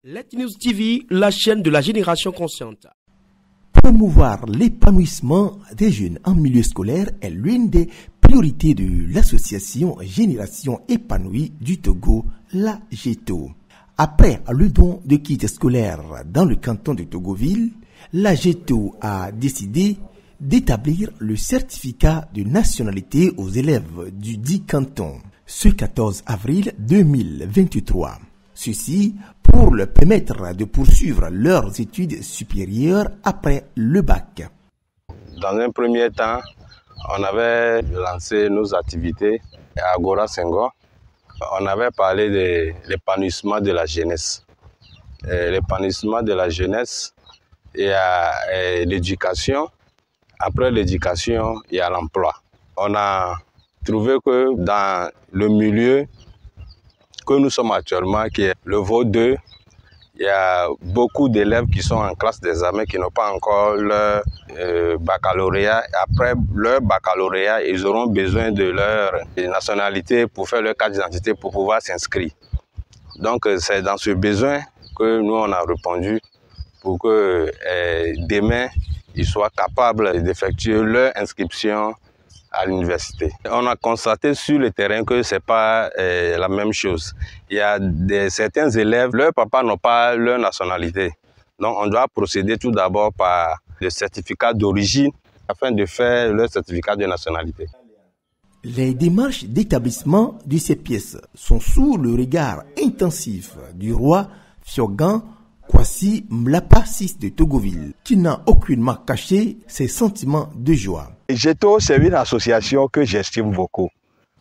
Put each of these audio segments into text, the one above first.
Let News TV, la chaîne de la génération consciente. Promouvoir l'épanouissement des jeunes en milieu scolaire est l'une des priorités de l'association Génération Épanouie du Togo, la GETO. Après le don de kits scolaires dans le canton de Togoville, la GETO a décidé d'établir le certificat de nationalité aux élèves du dit canton ce 14 avril 2023. Ceci pour leur permettre de poursuivre leurs études supérieures après le bac. Dans un premier temps, on avait lancé nos activités à Agora Senghor. On avait parlé de l'épanouissement de la jeunesse. L'épanouissement de la jeunesse, il y a l'éducation. Après l'éducation, il y a l'emploi. On a trouvé que dans le milieu que nous sommes actuellement, qui est le Vaud 2, il y a beaucoup d'élèves qui sont en classe d'examen qui n'ont pas encore leur baccalauréat. Après leur baccalauréat, ils auront besoin de leur nationalité pour faire leur carte d'identité pour pouvoir s'inscrire. Donc c'est dans ce besoin que nous on a répondu pour que demain ils soient capables d'effectuer leur inscription à l'université. On a constaté sur le terrain que ce n'est pas la même chose. Il y a certains élèves, leurs papas n'ont pas leur nationalité. Donc on doit procéder tout d'abord par le certificat d'origine afin de faire leur certificat de nationalité. Les démarches d'établissement de ces pièces sont sous le regard intensif du roi Fiogan Kwasi Mlapa VI de Togoville, qui n'a aucunement caché ses sentiments de joie. GETO, c'est une association que j'estime beaucoup.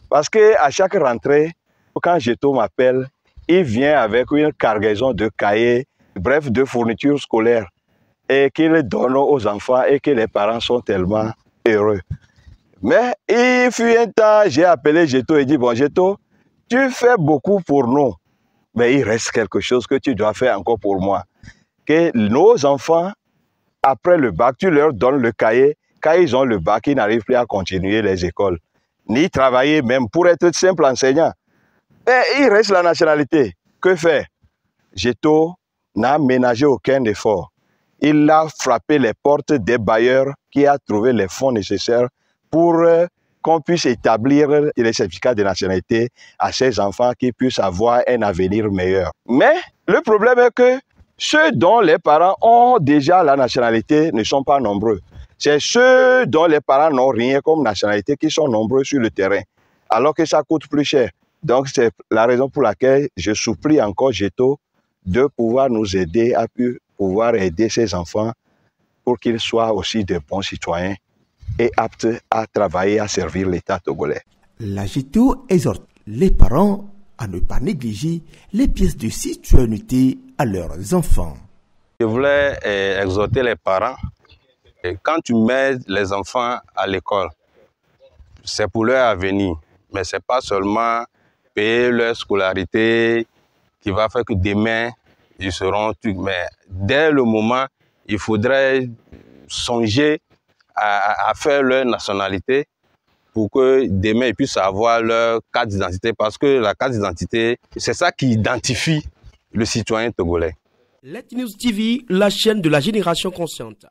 Parce qu'à chaque rentrée, quand GETO m'appelle, il vient avec une cargaison de cahiers, bref, de fournitures scolaires, et qu'il donne aux enfants et que les parents sont tellement heureux. Mais il fut un temps, j'ai appelé GETO et dit, bon GETO, tu fais beaucoup pour nous, mais il reste quelque chose que tu dois faire encore pour moi. Que nos enfants, après le bac, tu leur donnes le cahier. Quand ils ont le bac, ils n'arrivent plus à continuer les écoles, ni travailler même pour être simple enseignant. Et il reste la nationalité. Que faire? GETO n'a ménagé aucun effort. Il a frappé les portes des bailleurs qui a trouvé les fonds nécessaires pour qu'on puisse établir les certificats de nationalité à ces enfants qui puissent avoir un avenir meilleur. Mais le problème est que ceux dont les parents ont déjà la nationalité ne sont pas nombreux. C'est ceux dont les parents n'ont rien comme nationalité qui sont nombreux sur le terrain, alors que ça coûte plus cher. Donc c'est la raison pour laquelle je supplie encore GETO de pouvoir nous aider à pouvoir aider ces enfants pour qu'ils soient aussi de bons citoyens et aptes à travailler, à servir l'État togolais. La GETO exhorte les parents à ne pas négliger les pièces de citoyenneté à leurs enfants. Je voulais exhorter les parents. Quand tu mets les enfants à l'école, c'est pour leur avenir, mais ce n'est pas seulement payer leur scolarité qui va faire que demain, ils seront... Mais dès le moment, il faudrait songer à faire leur nationalité pour que demain, ils puissent avoir leur carte d'identité, parce que la carte d'identité, c'est ça qui identifie le citoyen togolais. Let News TV, la chaîne de la génération consciente.